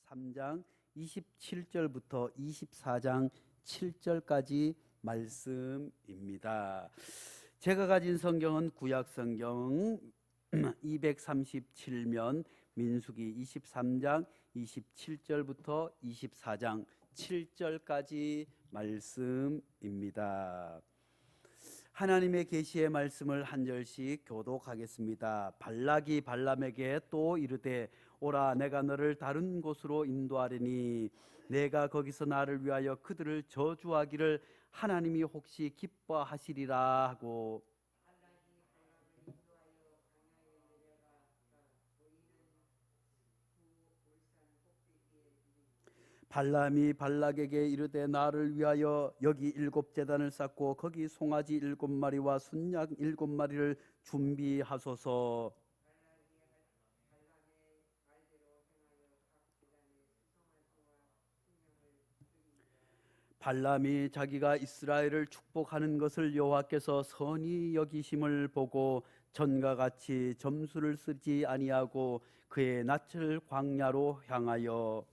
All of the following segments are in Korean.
23장 27절부터 24장 7절까지 말씀입니다. 제가 가진 성경은 구약 성경 237면 민수기 23장 27절부터 24장 7절까지 말씀입니다. 하나님의 계시의 말씀을 한 절씩 교독하겠습니다. 발락이 발람에게 또 이르되 오라, 내가 너를 다른 곳으로 인도하리니 내가 거기서 나를 위하여 그들을 저주하기를 하나님이 혹시 기뻐하시리라 하고, 발람이 발락에게 이르되 나를 위하여 여기 7제단을 쌓고 거기 송아지 7마리와 순양 7마리를 준비하소서. 발람이 자기가 이스라엘을 축복하는 것을 여호와께서 선히 여기심을 보고 전과 같이 점수를 쓰지 아니하고 그의 낯을 광야로 향하여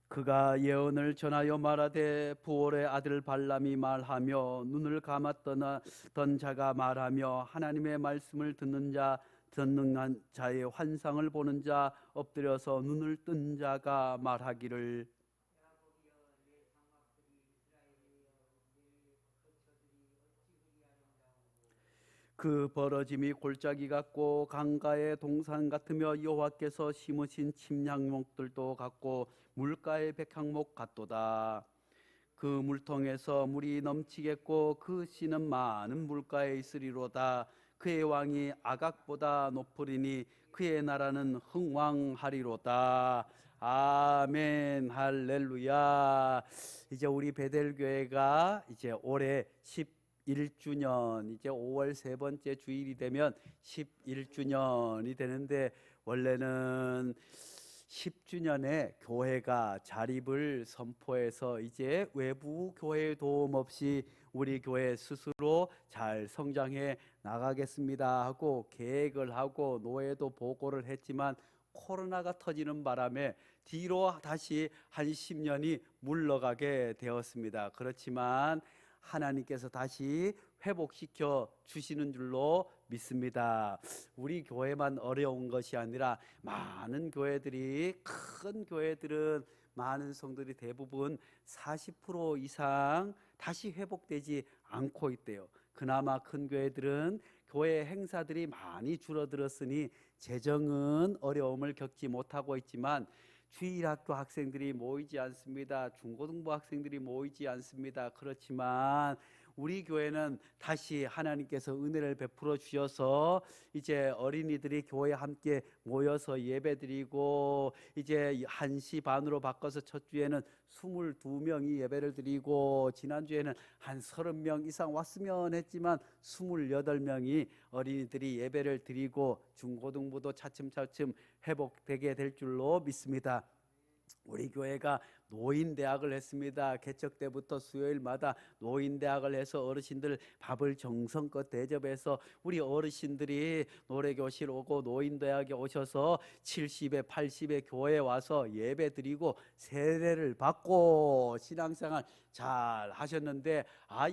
그가 예언을 전하여 말하되 부올의 아들 발람이 말하며 눈을 감았던 자가 말하며 하나님의 말씀을 듣는 자 전능한 자의 환상을 보는 자 엎드려서 눈을 뜬 자가 말하기를 그 벌어짐이 골짜기 같고 강가의 동산 같으며 여호와께서 심으신 침향목들도 같고 물가의 백향목 같도다. 그 물통에서 물이 넘치겠고 그 씨는 많은 물가에 있으리로다. 그의 왕이 아각보다 높으리니 그의 나라는 흥왕하리로다. 아멘, 할렐루야. 이제 우리 베델교회가 이제 올해 11주년, 이제 5월 세 번째 주일이 되면 11주년이 되는데, 원래는 10주년에 교회가 자립을 선포해서 이제 외부 교회의 도움 없이 우리 교회 스스로 잘 성장해 나가겠습니다 하고 계획을 하고 노회도 보고를 했지만 코로나가 터지는 바람에 뒤로 다시 한 10년이 물러가게 되었습니다. 그렇지만 하나님께서 다시 회복시켜 주시는 줄로 믿습니다. 우리 교회만 어려운 것이 아니라 많은 교회들이, 큰 교회들은 많은 성도들이 대부분 40% 이상 다시 회복되지 않고 있대요. 그나마 큰 교회들은 교회 행사들이 많이 줄어들었으니 재정은 어려움을 겪지 못하고 있지만 주일학교 학생들이 모이지 않습니다. 중고등부 학생들이 모이지 않습니다. 그렇지만 우리 교회는 다시 하나님께서 은혜를 베풀어 주셔서 이제 어린이들이 교회에 함께 모여서 예배드리고, 이제 1시 반으로 바꿔서 첫 주에는 22명이 예배를 드리고, 지난주에는 한 30명 이상 왔으면 했지만 28명이 어린이들이 예배를 드리고 중고등부도 차츰차츰 회복되게 될 줄로 믿습니다. 우리 교회가 노인대학을 했습니다. 개척 때부터 수요일마다 노인대학을 해서 어르신들 밥을 정성껏 대접해서 우리 어르신들이 노래교실 오고 노인대학에 오셔서 70에 80에 교회에 와서 예배 드리고 세례를 받고 신앙생활 잘 하셨는데,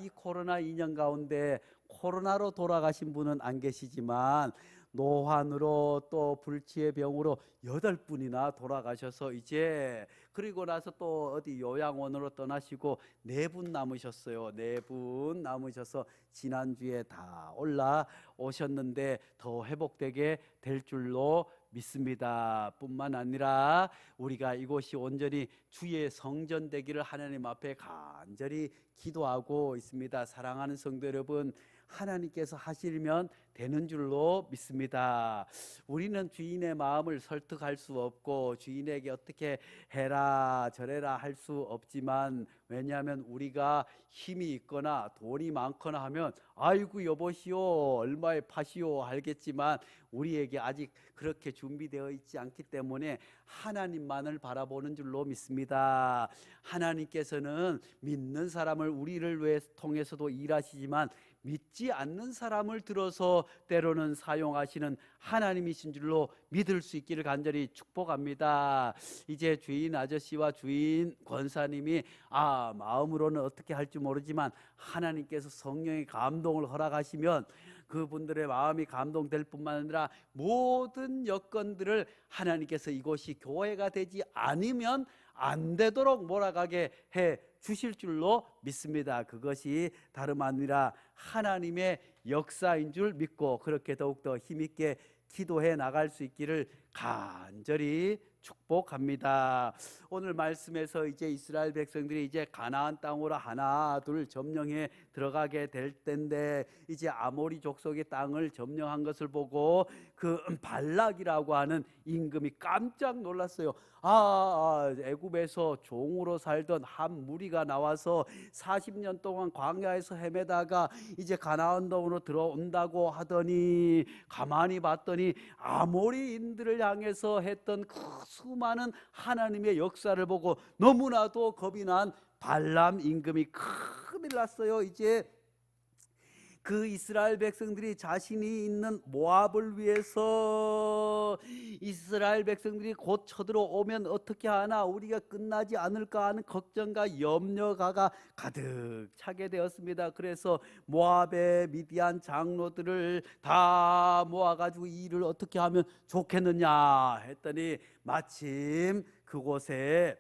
이 코로나 2년 가운데 코로나로 돌아가신 분은 안 계시지만 노환으로 또 불치의 병으로 8분이나 돌아가셔서, 이제 그리고 나서 또 어디 요양원으로 떠나시고 4분 남으셨어요. 4분 남으셔서 지난주에 다 올라오셨는데 더 회복되게 될 줄로 믿습니다. 뿐만 아니라 우리가 이곳이 온전히 주의 성전 되기를 하나님 앞에 간절히 기도하고 있습니다. 사랑하는 성도 여러분, 하나님께서 하시면 되는 줄로 믿습니다. 우리는 주인의 마음을 설득할 수 없고 주인에게 어떻게 해라 저래라 할 수 없지만, 왜냐하면 우리가 힘이 있거나 돈이 많거나 하면 아이고 여보시오 얼마에 파시오 하겠지만, 우리에게 아직 그렇게 준비되어 있지 않기 때문에 하나님만을 바라보는 줄로 믿습니다. 하나님께서는 믿는 사람을 우리를 위해 통해서도 일하시지만 믿지 않는 사람을 들어서 때로는 사용하시는 하나님이신 줄로 믿을 수 있기를 간절히 축복합니다. 이제 주인 아저씨와 주인 권사님이 마음으로는 어떻게 할지 모르지만 하나님께서 성령의 감동을 허락하시면 그분들의 마음이 감동될 뿐만 아니라 모든 여건들을 하나님께서 이곳이 교회가 되지 않으면 안 되도록 몰아가게 해 주실 줄로 믿습니다. 그것이 다름 아니라 하나님의 역사인 줄 믿고 그렇게 더욱더 힘있게 기도해 나갈 수 있기를 간절히 축복합니다. 오늘 말씀에서 이제 이스라엘 백성들이 이제 가나안 땅으로 하나 둘 점령해 들어가게 될 텐데, 이제 아모리 족속의 땅을 점령한 것을 보고 그 발락이라고 하는 임금이 깜짝 놀랐어요. 애굽에서 종으로 살던 한 무리가 나와서 40년 동안 광야에서 헤매다가 이제 가나안 땅으로 들어온다고 하더니, 가만히 봤더니 아모리인들을 향해서 했던 그 수많은 하나님의 역사를 보고 너무나도 겁이 난 발람 임금이 큰일 났어요. 이제 그 이스라엘 백성들이 자신이 있는 모압을 위해서 이스라엘 백성들이 곧 쳐들어오면 어떻게 하나, 우리가 끝나지 않을까 하는 걱정과 염려가 가득 차게 되었습니다. 그래서 모압의 미디안 장로들을 다 모아가지고 이 일을 어떻게 하면 좋겠느냐 했더니, 마침 그곳에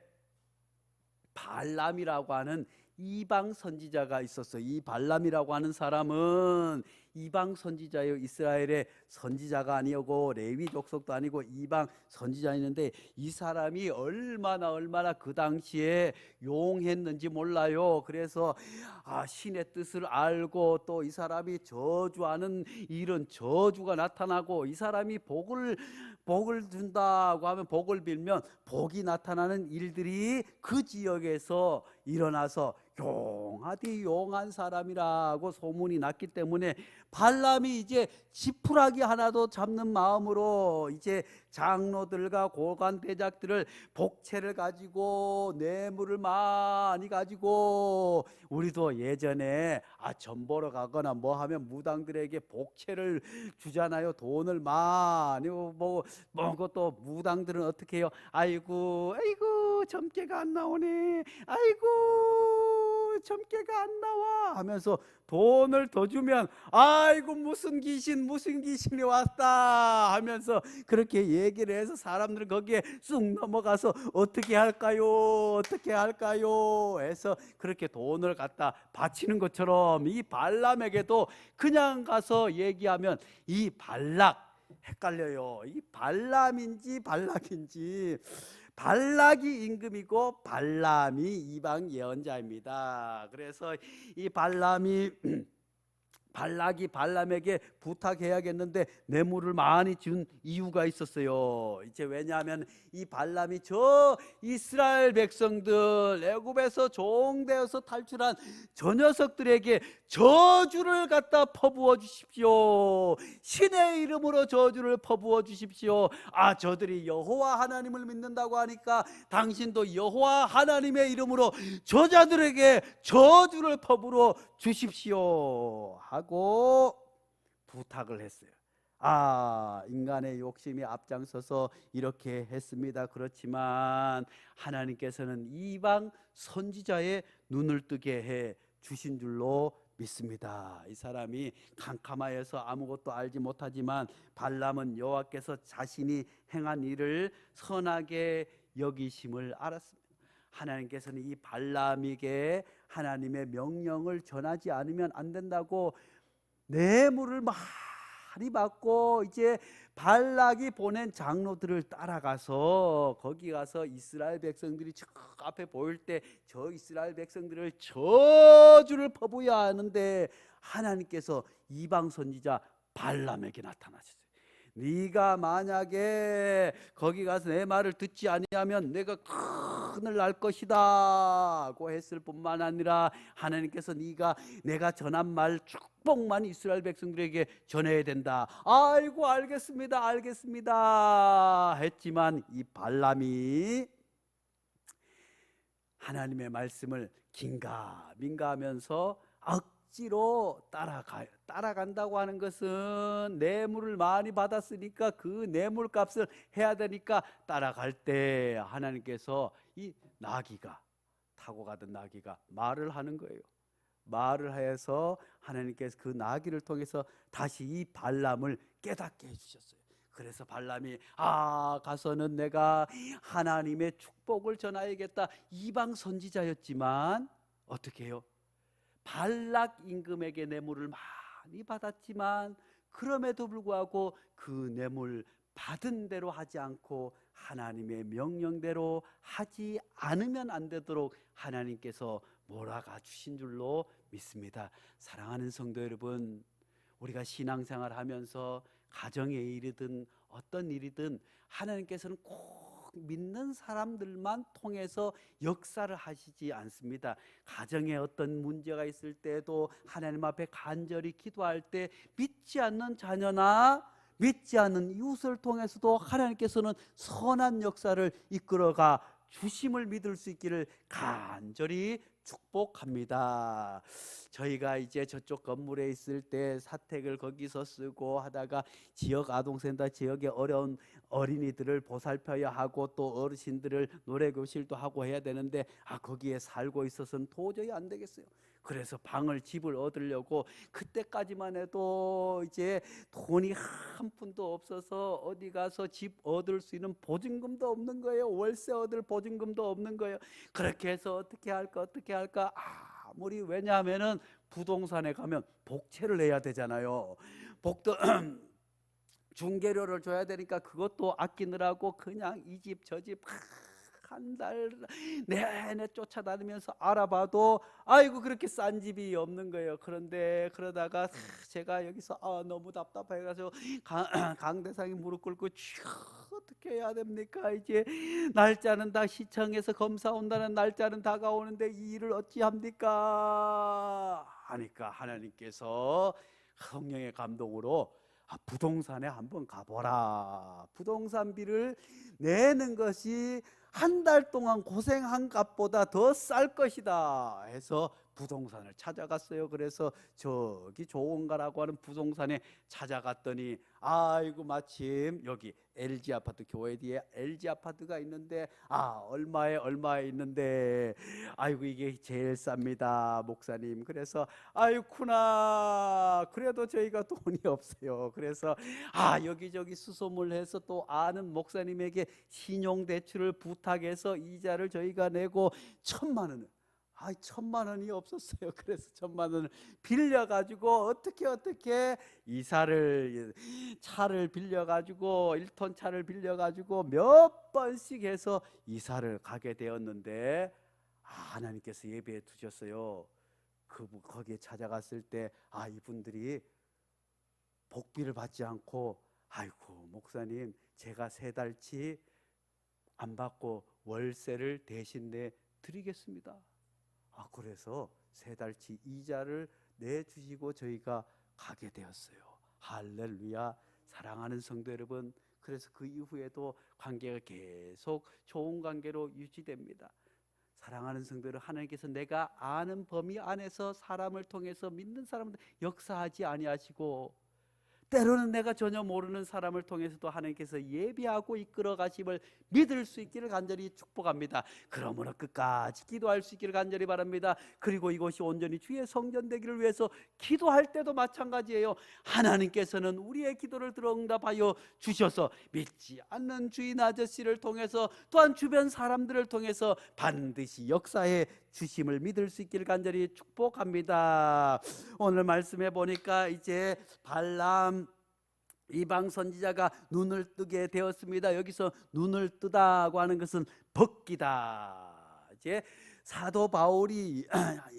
발람이라고 하는 이방 선지자가 있었어요. 이 발람이라고 하는 사람은 이방 선지자예요. 이스라엘의 선지자가 아니고 레위 족속도 아니고 이방 선지자였는데, 이 사람이 얼마나 그 당시에 용했는지 몰라요. 그래서 신의 뜻을 알고, 또 이 사람이 저주하는 이런 저주가 나타나고, 이 사람이 복을 준다고 하면, 복을 빌면 복이 나타나는 일들이 그 지역에서 일어나서 용하디 용한 사람이라고 소문이 났기 때문에, 발람이 이제 지푸라기 하나도 잡는 마음으로 이제 장로들과 고관 대작들을 복채를 가지고 뇌물을 많이 가지고, 우리도 예전에 전 보러 가거나 뭐 하면 무당들에게 복채를 주잖아요. 돈을 많이 뭐 그것도 무당들은 어떻게 해요? 아이고 점괘가 안 나오네, 아이고 점괘가 안 나와 하면서 돈을 더 주면 아이고 무슨 귀신이 왔다 하면서 그렇게 얘기를 해서 사람들은 거기에 쑥 넘어가서 어떻게 할까요 해서 그렇게 돈을 갖다 바치는 것처럼, 이 발람에게도 그냥 가서 얘기하면 이 발락 헷갈려요. 이 발람인지 발락인지. 발락이 임금이고 발람이 이방 예언자입니다. 그래서 이 발락이 발람에게 부탁해야겠는데 뇌물을 많이 준 이유가 있었어요. 이제 왜냐하면 이 발람이 저 이스라엘 백성들, 애굽에서 종되어서 탈출한 저 녀석들에게 저주를 갖다 퍼부어 주십시오. 신의 이름으로 저주를 퍼부어 주십시오. 저들이 여호와 하나님을 믿는다고 하니까 당신도 여호와 하나님의 이름으로 저자들에게 저주를 퍼부어 주십시오 하고 부탁을 했어요. 인간의 욕심이 앞장서서 이렇게 했습니다. 그렇지만 하나님께서는 이방 선지자의 눈을 뜨게 해 주신 줄로 믿습니다. 이 사람이 캄캄하여서 아무것도 알지 못하지만, 발람은 여호와께서 자신이 행한 일을 선하게 여기심을 알았습니다. 하나님께서는 이 발람에게 하나님의 명령을 전하지 않으면 안 된다고 뇌물을 많이 받고, 이제 발락이 보낸 장로들을 따라가서 거기 가서 이스라엘 백성들이 저 앞에 보일 때 저 이스라엘 백성들을 저주를 퍼부어야 하는데, 하나님께서 이방 선지자 발람에게 나타나셨어요. 네가 만약에 거기 가서 내 말을 듣지 아니하면 내가 큰일 날 것이다고 했을 뿐만 아니라 하나님께서 네가 내가 전한 말 축복만 이스라엘 백성들에게 전해야 된다. 아이고 알겠습니다 알겠습니다 했지만 이 발람이 하나님의 말씀을 긴가민가 하면서 억지로 따라간다고 하는 것은 뇌물을 많이 받았으니까 그 뇌물값을 해야 되니까 따라갈 때 하나님께서 이 나귀가 타고 가던 나귀가 말을 하는 거예요. 말을 해서 하나님께서 그 나귀를 통해서 다시 이 발람을 깨닫게 해주셨어요. 그래서 발람이 가서는 내가 하나님의 축복을 전하야겠다. 이방 선지자였지만 어떻게 해요? 발락 임금에게 뇌물을 많이 받았지만 그럼에도 불구하고 그 뇌물 받은 대로 하지 않고 하나님의 명령대로 하지 않으면 안 되도록 하나님께서 몰아가 주신 줄로 믿습니다. 사랑하는 성도 여러분, 우리가 신앙생활 하면서 가정의 일이든 어떤 일이든 하나님께서는 꼭 믿는 사람들만 통해서 역사를 하시지 않습니다. 가정에 어떤 문제가 있을 때도 하나님 앞에 간절히 기도할 때 믿지 않는 자녀나 믿지 않는 이웃을 통해서도 하나님께서는 선한 역사를 이끌어가 주심을 믿을 수 있기를 간절히 축복합니다. 저희가 이제 저쪽 건물에 있을 때 사택을 거기서 쓰고 하다가 지역 아동센터 지역의 어려운 어린이들을 보살펴야 하고 또 어르신들을 노래교실도 하고 해야 되는데 거기에 살고 있어서는 도저히 안 되겠어요. 그래서 집을 얻으려고 그때까지만 해도 이제 돈이 한 푼도 없어서 어디 가서 집 얻을 수 있는 보증금도 없는 거예요. 월세 얻을 보증금도 없는 거예요. 그렇게 해서 어떻게 할까 아무리 왜냐하면은 부동산에 가면 복채를 내야 되잖아요. 복도 중개료를 줘야 되니까 그것도 아끼느라고 그냥 이 집 저 집 한 달 내내 쫓아다니면서 알아봐도 아이고 그렇게 싼 집이 없는 거예요. 그런데 그러다가 제가 여기서 너무 답답해가지고 강대상이 무릎 꿇고 어떻게 해야 됩니까? 이제 날짜는 다 시청에서 검사 온다는 날짜는 다가오는데 이 일을 어찌합니까? 하니까 하나님께서 성령의 감동으로 부동산에 한번 가보라. 부동산비를 내는 것이 한 달 동안 고생한 값보다 더 쌀 것이다 해서 부동산을 찾아갔어요. 그래서 저기 좋은가라고 하는 부동산에 찾아갔더니 아이고 마침 여기 LG 아파트 교회 뒤에 LG 아파트가 있는데 얼마에 있는데 아이고 이게 제일 쌉니다 목사님. 그래서 아이쿠나 그래도 저희가 돈이 없어요. 그래서 여기저기 수소문해서 또 아는 목사님에게 신용대출을 부탁해서 이자를 저희가 내고 1,000만 원을 1,000만 원이 없었어요. 그래서 1,000만 원을 빌려가지고 어떻게 차를 빌려가지고 1톤 차를 빌려가지고 몇 번씩 해서 이사를 가게 되었는데 하나님께서 예배해 두셨어요. 거기에 찾아갔을 때 이분들이 복비를 받지 않고 아이고 목사님 제가 3달치 안 받고 월세를 대신 내 드리겠습니다. 그래서 3달치 이자를 내주시고 저희가 가게 되었어요. 할렐루야. 사랑하는 성도 여러분, 그래서 그 이후에도 관계가 계속 좋은 관계로 유지됩니다. 사랑하는 성도 여러분, 하나님께서 내가 아는 범위 안에서 사람을 통해서 믿는 사람들 역사하지 아니하시고 때로는 내가 전혀 모르는 사람을 통해서도 하나님께서 예비하고 이끌어 가심을 믿을 수 있기를 간절히 축복합니다. 그러므로 끝까지 기도할 수 있기를 간절히 바랍니다. 그리고 이곳이 온전히 주의 성전 되기를 위해서 기도할 때도 마찬가지예요. 하나님께서는 우리의 기도를 들어 응답하여 주셔서 믿지 않는 주인 아저씨를 통해서 또한 주변 사람들을 통해서 반드시 역사해 주심을 믿을 수 있기를 간절히 축복합니다. 오늘 말씀해 보니까 이제 발람 이방 선지자가 눈을 뜨게 되었습니다. 여기서 눈을 뜨다고 하는 것은 벗기다. 이제 사도 바울이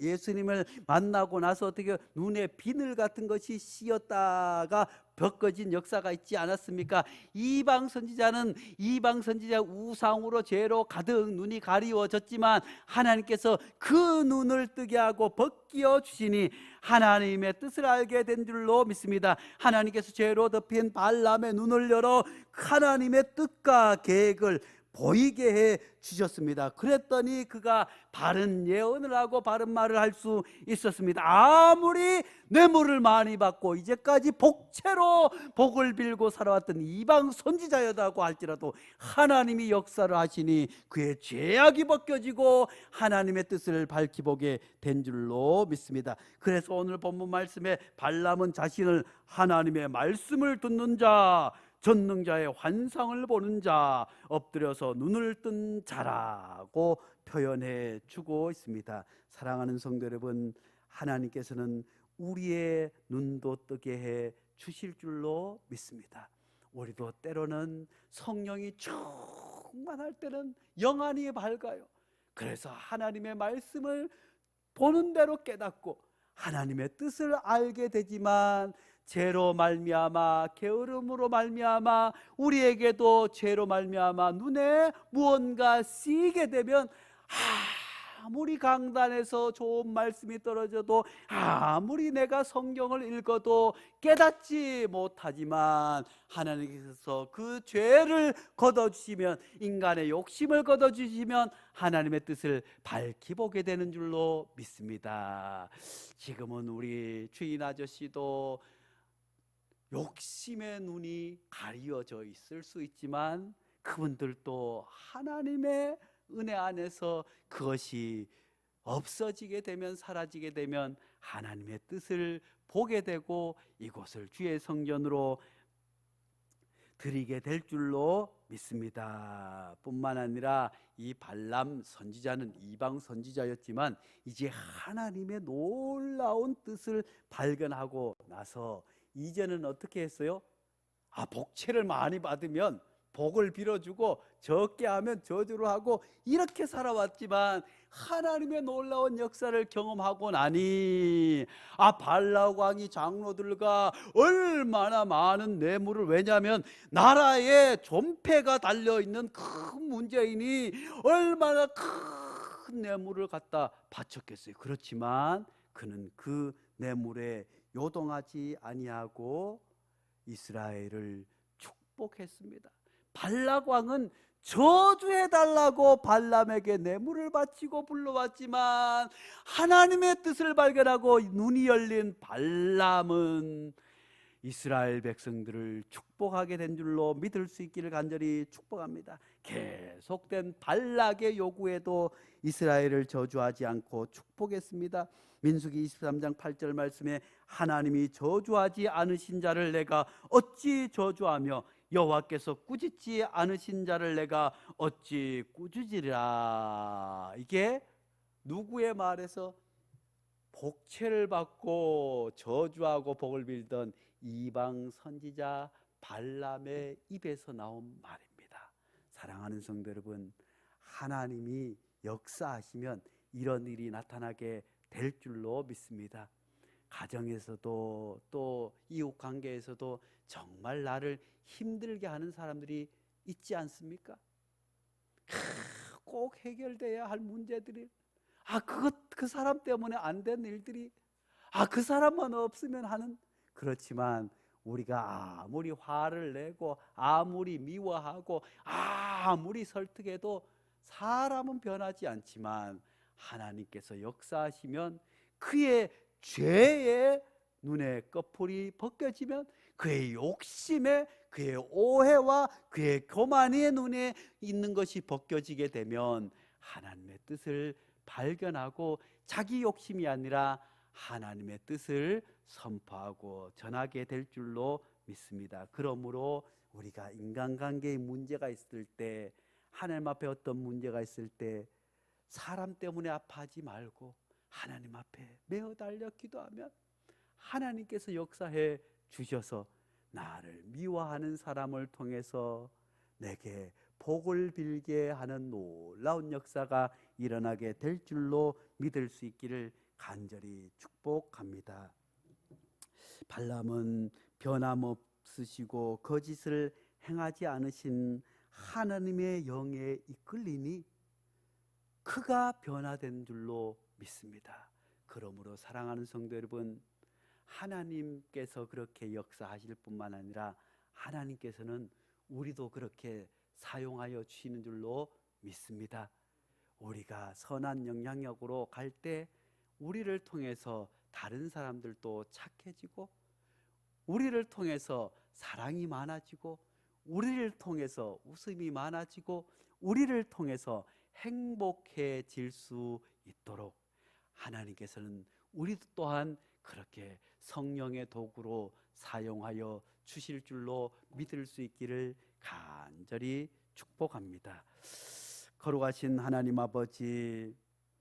예수님을 만나고 나서 어떻게 눈에 비늘 같은 것이 씌었다가 벗겨진 역사가 있지 않았습니까? 이방 선지자 우상으로 죄로 가득 눈이 가리워졌지만 하나님께서 그 눈을 뜨게 하고 벗겨 주시니 하나님의 뜻을 알게 된 줄로 믿습니다. 하나님께서 죄로 덮인 발람의 눈을 열어 하나님의 뜻과 계획을 보이게 해 주셨습니다. 그랬더니 그가 바른 예언을 하고 바른 말을 할 수 있었습니다. 아무리 뇌물을 많이 받고 이제까지 복채로 복을 빌고 살아왔던 이방 선지자였다고 할지라도 하나님이 역사를 하시니 그의 죄악이 벗겨지고 하나님의 뜻을 밝히 보게 된 줄로 믿습니다. 그래서 오늘 본문 말씀에 발람은 자신을 하나님의 말씀을 듣는 자, 전능자의 환상을 보는 자, 엎드려서 눈을 뜬 자라고 표현해 주고 있습니다. 사랑하는 성도 여러분, 하나님께서는 우리의 눈도 뜨게 해 주실 줄로 믿습니다. 우리도 때로는 성령이 충만할 때는 영안이 밝아요. 그래서 하나님의 말씀을 보는 대로 깨닫고 하나님의 뜻을 알게 되지만 죄로 말미암아 게으름으로 말미암아 우리에게도 죄로 말미암아 눈에 무언가 씌게 되면 아무리 강단에서 좋은 말씀이 떨어져도 아무리 내가 성경을 읽어도 깨닫지 못하지만 하나님께서 그 죄를 걷어주시면, 인간의 욕심을 걷어주시면 하나님의 뜻을 밝히 보게 되는 줄로 믿습니다. 지금은 우리 주인 아저씨도 욕심의 눈이 가려져 있을 수 있지만 그분들도 하나님의 은혜 안에서 그것이 없어지게 되면, 사라지게 되면 하나님의 뜻을 보게 되고 이곳을 주의 성전으로 드리게 될 줄로 믿습니다. 뿐만 아니라 이 발람 선지자는 이방 선지자였지만 이제 하나님의 놀라운 뜻을 발견하고 나서 이제는 어떻게 했어요? 복채를 많이 받으면 복을 빌어주고 적게 하면 저주를 하고 이렇게 살아왔지만 하나님의 놀라운 역사를 경험하고 나니 발락 왕이 장로들과 얼마나 많은 뇌물을, 왜냐하면 나라에 존폐가 달려있는 큰 문재인이 얼마나 큰 뇌물을 갖다 바쳤겠어요. 그렇지만 그는 그 뇌물에 요동하지 아니하고 이스라엘을 축복했습니다. 발락 왕은 저주해달라고 발람에게 뇌물을 바치고 불러왔지만 하나님의 뜻을 발견하고 눈이 열린 발람은 이스라엘 백성들을 축복하게 된 줄로 믿을 수 있기를 간절히 축복합니다. 계속된 발락의 요구에도 이스라엘을 저주하지 않고 축복했습니다. 민수기 23장 8절 말씀에 하나님이 저주하지 않으신 자를 내가 어찌 저주하며 여호와께서 꾸짖지 않으신 자를 내가 어찌 꾸짖으리라. 이게 누구의 말에서 복채를 받고 저주하고 복을 빌던 이방 선지자 발람의 입에서 나온 말입니다. 사랑하는 성도 여러분, 하나님이 역사하시면 이런 일이 나타나게 될 줄로 믿습니다. 가정에서도 또 이웃 관계에서도 정말 나를 힘들게 하는 사람들이 있지 않습니까? 꼭 해결돼야 할 문제들이, 그 사람 때문에 안 된 일들이, 그 사람만 없으면 하는. 그렇지만 우리가 아무리 화를 내고 아무리 미워하고 아무리 설득해도 사람은 변하지 않지만 하나님께서 역사하시면 그의 죄의 눈의 꺼풀이 벗겨지면 그의 욕심에, 그의 오해와 그의 교만의 눈에 있는 것이 벗겨지게 되면 하나님의 뜻을 발견하고 자기 욕심이 아니라 하나님의 뜻을 선포하고 전하게 될 줄로 믿습니다. 그러므로 우리가 인간관계에 문제가 있을 때, 하나님 앞에 어떤 문제가 있을 때 사람 때문에 아파하지 말고 하나님 앞에 매어 달려 기도하면 하나님께서 역사해 주셔서 나를 미워하는 사람을 통해서 내게 복을 빌게 하는 놀라운 역사가 일어나게 될 줄로 믿을 수 있기를 간절히 축복합니다. 발람은 변함없으시고 거짓을 행하지 않으신 하나님의 영에 이끌리니 그가 변화된 줄로 믿습니다. 그러므로 사랑하는 성도 여러분, 하나님께서 그렇게 역사하실 뿐만 아니라 하나님께서는 우리도 그렇게 사용하여 주시는 줄로 믿습니다. 우리가 선한 영향력으로 갈 때 우리를 통해서 다른 사람들도 착해지고, 우리를 통해서 사랑이 많아지고, 우리를 통해서 웃음이 많아지고, 우리를 통해서 행복해질 수 있도록 하나님께서는 우리 또한 그렇게 성령의 도구로 사용하여 주실 줄로 믿을 수 있기를 간절히 축복합니다. 거룩하신 하나님 아버지,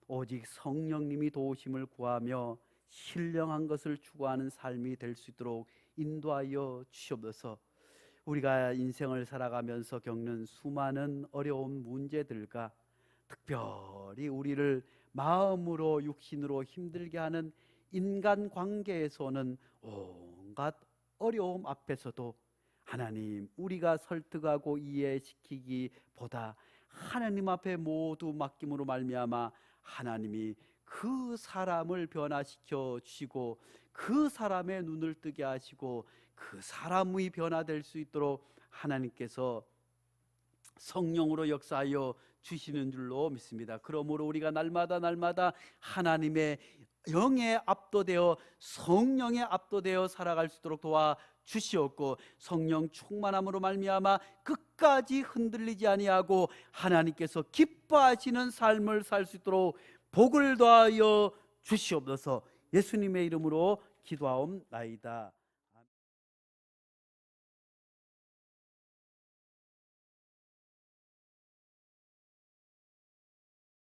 오직 성령님이 도우심을 구하며 신령한 것을 추구하는 삶이 될 수 있도록 인도하여 주시옵소서. 우리가 인생을 살아가면서 겪는 수많은 어려운 문제들과 특별히 우리를 마음으로 육신으로 힘들게 하는 인간 관계에서는 온갖 어려움 앞에서도 하나님, 우리가 설득하고 이해시키기보다 하나님 앞에 모두 맡김으로 말미암아 하나님이 그 사람을 변화시켜 주시고 그 사람의 눈을 뜨게 하시고 그 사람이 변화될 수 있도록 하나님께서 성령으로 역사하여 주시는 줄로 믿습니다. 그러므로 우리가 날마다 하나님의 영에 압도되어 성령에 압도되어 살아갈 수 있도록 도와 주시옵고, 성령 충만함으로 말미암아 끝까지 흔들리지 아니하고 하나님께서 기뻐하시는 삶을 살 수 있도록 복을 더하여 주시옵소서. 예수님의 이름으로 기도하옵나이다.